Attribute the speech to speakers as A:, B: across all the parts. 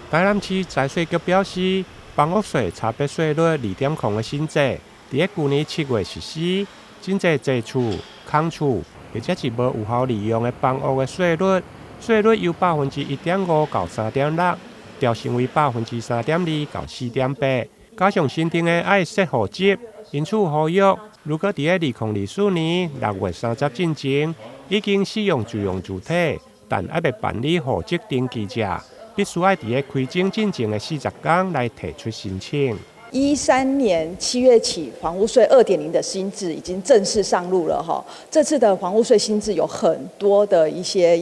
A: 台南市财税局表示，房屋税差别税率2.0的新制，伫去年7月实施。真侪租厝、空厝或者是无有效利用的房屋的税率由1.5%到3.6%，调升为3.2%到4.8%。加上新订的爱设户籍，因此呼吁，如果伫2024年6月30进前已经使用自用主体，但还未办理户籍登记者，必须要伫开征进前的40天来提出申请。
B: 13年7月起，房屋税2.0的新制已经正式上路了哈。这次的房屋税新制有很多的一些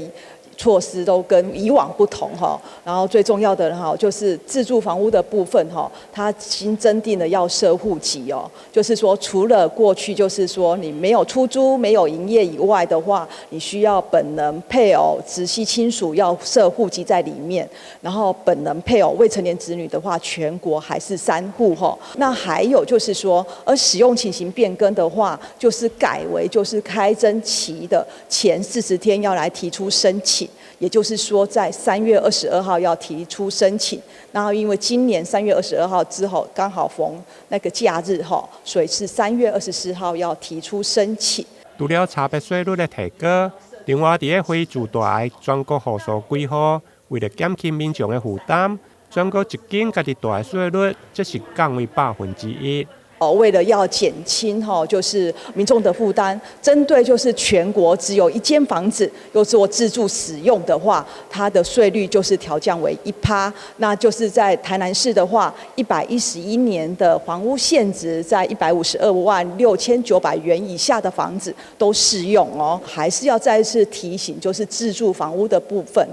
B: 措施都跟以往不同哈，然后最重要的哈就是自住房屋的部分哈，它新增订的要设户籍哦，就是说除了过去就是说你没有出租、没有营业以外的话，你需要本人、配偶、直系亲属要设户籍在里面，然后本人、配偶、未成年子女的话，全国还是3户哈。那还有就是说，而使用情形变更的话，就是改为就是开征期的前40天要来提出申请。也就是说，在3月22号要提出申请，然后因为今年3月22号之后刚好逢那个假日哈，所以是3月24号要提出申请。
A: 除了差别税率的提高，另外伫非住大全国户数规划，为了减轻民众的负担，全国一间家己大的税率则是降为1%。
B: 为了要减轻就是民众的负担，针对就是全国只有1间房子又做自住使用的话，它的税率就是调降为1%。那就是在台南市的话，111年的房屋现值在152.6900元以下的房子都适用哦。还是要再次提醒，就是自住房屋的部分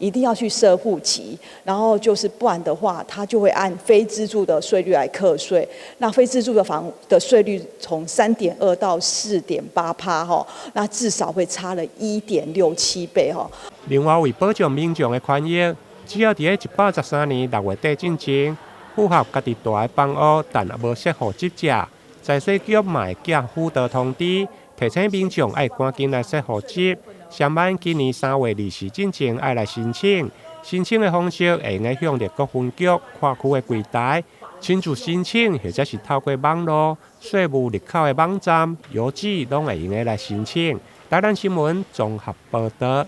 B: 一定要去设户籍，然后就是不然的话，它就会按非自住的税率来课税。那非自住的房的税率从3.2%到4.8%那至少会差了1.67倍
A: 另外，为保障民众的权益，只要伫113年6月底之前符合家己大的房屋，但无设户籍者，财税局嘛会寄辅导通知，提醒民众要赶紧来设户籍，上班今年3月20日之前要来申请。申请的方式会用向列各分局、跨区的柜台亲自申请，或者是透过网络、税务入口的网站、邮寄，拢会用来申请。台南新闻综合报道。